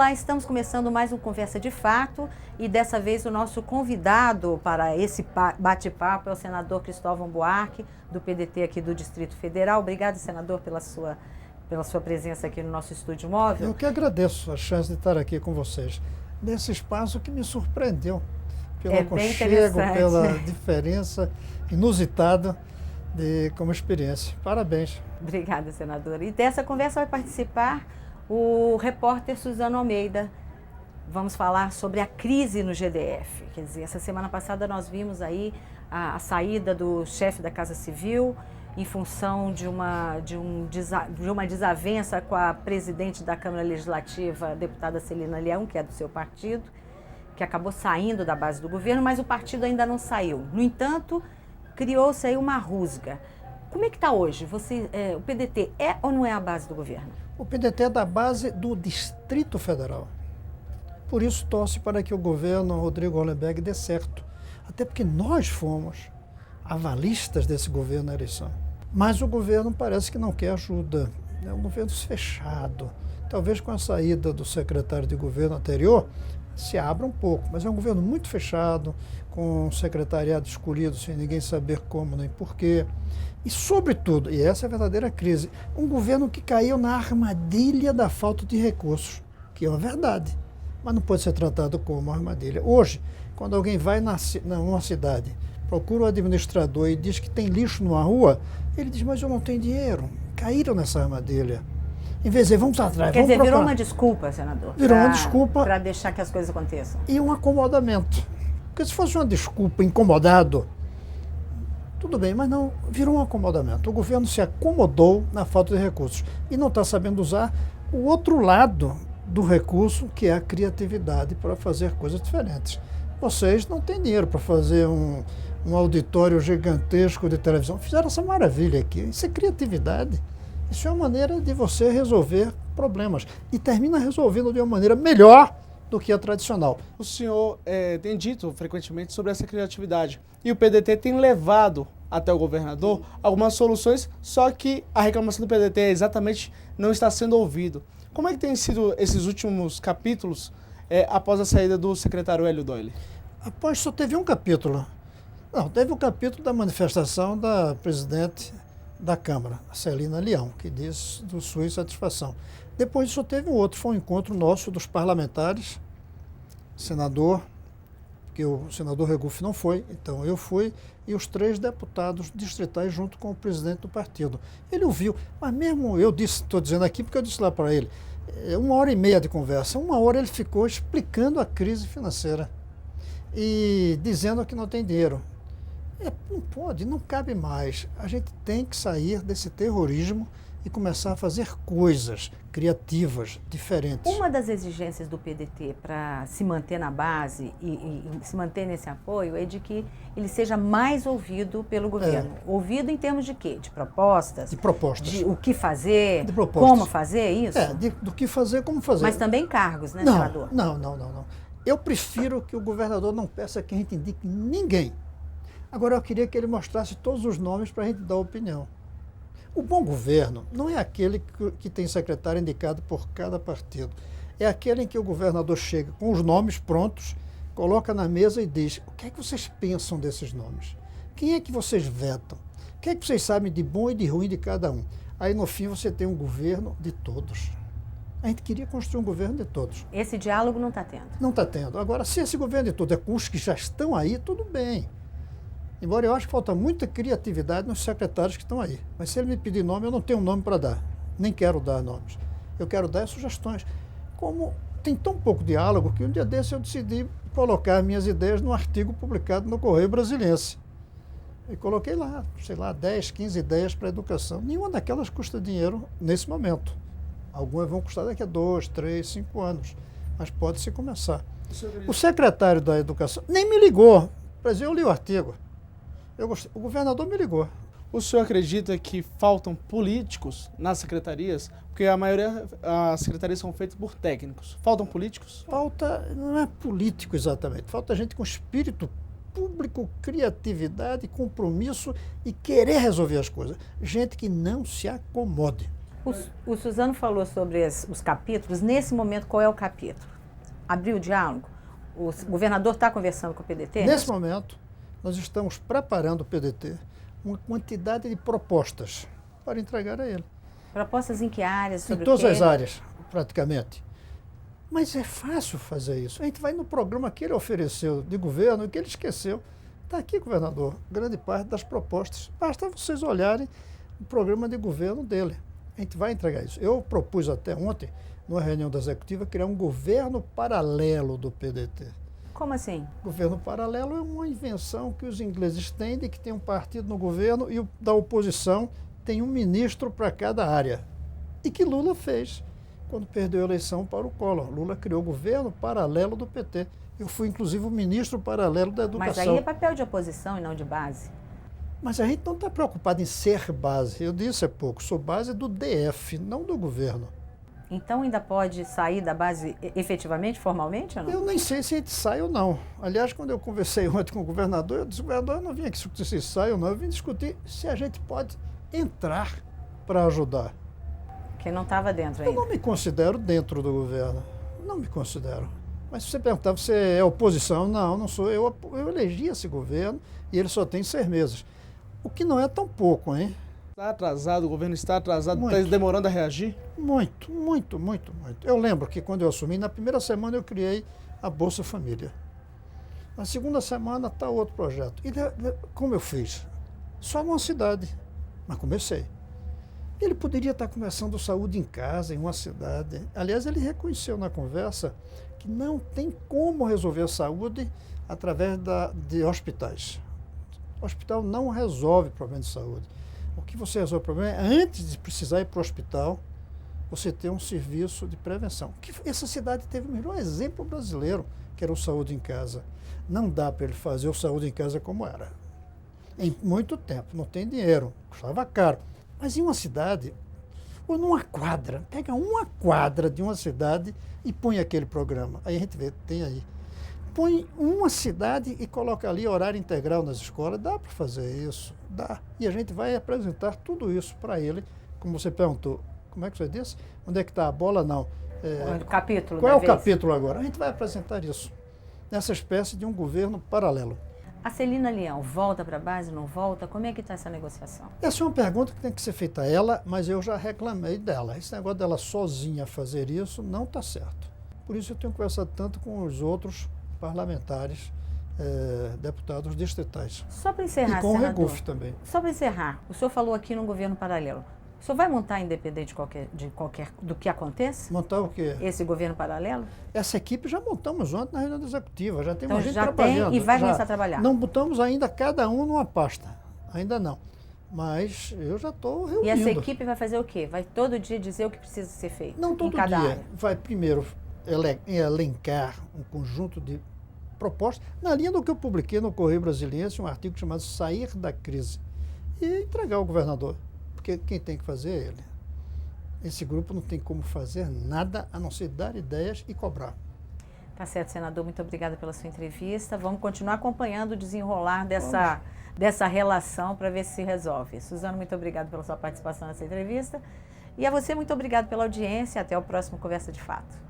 Olá, estamos começando mais um Conversa de Fato e dessa vez o nosso convidado para esse bate-papo é o senador Cristóvão Buarque, do PDT aqui do Distrito Federal. Obrigado, senador, pela sua presença aqui no nosso estúdio móvel. Eu que agradeço a chance de estar aqui com vocês, nesse espaço que me surpreendeu, pelo aconchego, pela diferença inusitada como experiência. Parabéns. Obrigada, senador. E dessa conversa vai participar o repórter Suzano Almeida. Vamos falar sobre a crise no GDF. Quer dizer, essa semana passada nós vimos aí a saída do chefe da Casa Civil em função de uma desavença com a presidente da Câmara Legislativa, a deputada Celina Leão, que é do seu partido, que acabou saindo da base do governo, mas o partido ainda não saiu. No entanto, criou-se aí uma rusga. Como é que está hoje? O PDT é ou não é a base do governo? O PDT é da base do Distrito Federal. Por isso torce para que o governo Rodrigo Hollenberg dê certo. Até porque nós fomos avalistas desse governo na eleição. Mas o governo parece que não quer ajuda. É um governo fechado. Talvez com a saída do secretário de governo anterior se abra um pouco. Mas é um governo muito fechado, com um secretariado escolhido sem ninguém saber como nem porquê. E, sobretudo, e essa é a verdadeira crise, um governo que caiu na armadilha da falta de recursos, que é uma verdade, mas não pode ser tratado como uma armadilha. Hoje, quando alguém vai numa cidade, procura o administrador e diz que tem lixo numa rua, ele diz, mas eu não tenho dinheiro. Caíram nessa armadilha. Em vez de vamos atrás, Quer dizer, virou uma desculpa, senador? Virou uma desculpa. Para deixar que as coisas aconteçam. E um acomodamento. Porque se fosse uma desculpa incomodado, tudo bem, mas não, virou um acomodamento. O governo se acomodou na falta de recursos e não está sabendo usar o outro lado do recurso, que é a criatividade para fazer coisas diferentes. Vocês não têm dinheiro para fazer um auditório gigantesco de televisão. Fizeram essa maravilha aqui. Isso é criatividade. Isso é uma maneira de você resolver problemas. E termina resolvendo de uma maneira melhor do que a tradicional. O senhor tem dito frequentemente sobre essa criatividade. E o PDT tem levado até o governador algumas soluções, só que a reclamação do PDT exatamente não está sendo ouvido. Como é que tem sido esses últimos capítulos após a saída do secretário Hélio Doyle? Após só teve um capítulo. Não, teve o capítulo da manifestação da presidente da Câmara, Celina Leão, que diz de sua insatisfação. Depois só teve um outro, foi um encontro nosso dos parlamentares, senador, que o senador Regufe não foi, então eu fui, e os 3 deputados distritais junto com o presidente do partido. Ele ouviu, mas mesmo eu disse, estou dizendo aqui porque eu disse lá para ele, 1h30 de conversa, 1 hora ele ficou explicando a crise financeira e dizendo que não tem dinheiro. Não pode, não cabe mais. A gente tem que sair desse terrorismo e começar a fazer coisas criativas, diferentes. Uma das exigências do PDT para se manter na base e se manter nesse apoio é de que ele seja mais ouvido pelo governo. Ouvido em termos de quê? De propostas? De propostas. De o que fazer, de propostas. Como fazer, é isso? Do que fazer, como fazer. Mas também cargos, né, senador? Não. Eu prefiro que o governador não peça que a gente indique ninguém. Agora, eu queria que ele mostrasse todos os nomes para a gente dar opinião. O bom governo não é aquele que tem secretário indicado por cada partido. É aquele em que o governador chega com os nomes prontos, coloca na mesa e diz, o que é que vocês pensam desses nomes? Quem é que vocês vetam? O que é que vocês sabem de bom e de ruim de cada um? Aí, no fim, você tem um governo de todos. A gente queria construir um governo de todos. Esse diálogo não está tendo? Não está tendo. Agora, se esse governo de todos é com os que já estão aí, tudo bem. Embora eu acho que falta muita criatividade nos secretários que estão aí. Mas se ele me pedir nome, eu não tenho nome para dar. Nem quero dar nomes. Eu quero dar sugestões. Como tem tão pouco diálogo que um dia desse eu decidi colocar minhas ideias num artigo publicado no Correio Brasiliense. E coloquei lá, 10, 15 ideias para a educação. Nenhuma daquelas custa dinheiro nesse momento. Algumas vão custar daqui a 2, 3, 5 anos. Mas pode-se começar. O secretário da Educação nem me ligou. Mas eu li o artigo. O governador me ligou. O senhor acredita que faltam políticos nas secretarias? Porque a maioria das secretarias são feitas por técnicos. Faltam políticos? Não é político exatamente. Falta gente com espírito público, criatividade, compromisso e querer resolver as coisas. Gente que não se acomode. O Suzano falou sobre os capítulos. Nesse momento, qual é o capítulo? Abriu o diálogo? O governador está conversando com o PDT? Nesse momento, nós estamos preparando o PDT uma quantidade de propostas para entregar a ele. Propostas em que áreas? Em Sobre todas o quê? as áreas, praticamente. Mas é fácil fazer isso. A gente vai no programa que ele ofereceu de governo e que ele esqueceu. Está aqui, governador, grande parte das propostas. Basta vocês olharem o programa de governo dele. A gente vai entregar isso. Eu propus até ontem, numa reunião da executiva, criar um governo paralelo do PDT. Como assim? Governo paralelo é uma invenção que os ingleses têm de que tem um partido no governo e o da oposição tem um ministro para cada área. E que Lula fez quando perdeu a eleição para o Collor. Lula criou o governo paralelo do PT. Eu fui, inclusive, o ministro paralelo da educação. Mas aí é papel de oposição e não de base. Mas a gente não está preocupado em ser base. Eu disse há pouco, sou base do DF, não do governo. Então ainda pode sair da base efetivamente, formalmente ou não? Eu nem sei se a gente sai ou não. Aliás, quando eu conversei ontem com o governador, eu disse, governador, eu não vim aqui discutir se sai ou não, eu vim discutir se a gente pode entrar para ajudar. Que não estava dentro Eu ainda. não me considero dentro do governo. Não me considero. Mas se você perguntar, você é oposição? Não, não sou. Eu elegi esse governo e ele só tem 6 meses. O que não é tão pouco, hein? Está atrasado, o governo está atrasado, Muito. está demorando a reagir? Muito, muito, muito, muito. Eu lembro que quando eu assumi, na primeira semana eu criei a Bolsa Família. Na segunda semana está outro projeto. E como eu fiz? Só numa cidade, mas comecei. Ele poderia estar começando saúde em casa, em uma cidade. Aliás, ele reconheceu na conversa que não tem como resolver a saúde através de hospitais. O hospital não resolve problema de saúde. O que você resolve o problema é, antes de precisar ir para o hospital, você ter um serviço de prevenção. Essa cidade teve o melhor exemplo brasileiro, que era o saúde em casa. Não dá para ele fazer o saúde em casa como era. Em muito tempo, não tem dinheiro, custava caro. Mas em uma cidade, ou numa quadra, pega uma quadra de uma cidade e põe aquele programa. Aí a gente vê, tem aí. Põe uma cidade e coloca ali horário integral nas escolas. Dá para fazer isso? Dá. E a gente vai apresentar tudo isso para ele, como você perguntou. Como é que você disse? Onde é que está a bola? Não. O capítulo Qual é da o vez? capítulo agora? A gente vai apresentar isso, nessa espécie de um governo paralelo. A Celina Leão volta para a base, não volta? Como é que está essa negociação? Essa é uma pergunta que tem que ser feita a ela, mas eu já reclamei dela. Esse negócio dela sozinha fazer isso não está certo. Por isso eu tenho conversado tanto com os outros parlamentares, deputados distritais. Só para encerrar, E com o senador, Reguf também. só para encerrar, o senhor falou aqui num governo paralelo. O senhor vai montar independente do que aconteça? Montar o quê? Esse governo paralelo? Essa equipe já montamos ontem na reunião da executiva, já tem Então uma gente já trabalhando. tem e vai já. começar a trabalhar. Não botamos ainda cada um numa pasta, ainda não. Mas eu já estou reunindo. E essa equipe vai fazer o quê? Vai todo dia dizer o que precisa ser feito? Não todo em cada dia. área. Vai primeiro elencar um conjunto de propostas, na linha do que eu publiquei no Correio Brasiliense, um artigo chamado Sair da Crise, e entregar ao governador, porque quem tem que fazer é ele. Esse grupo não tem como fazer nada a não ser dar ideias e cobrar. Tá certo, senador. Muito obrigada pela sua entrevista. Vamos continuar acompanhando o desenrolar dessa relação para ver se resolve. Suzano, muito obrigada pela sua participação nessa entrevista. E a você, muito obrigado pela audiência. Até o próximo Conversa de Fato.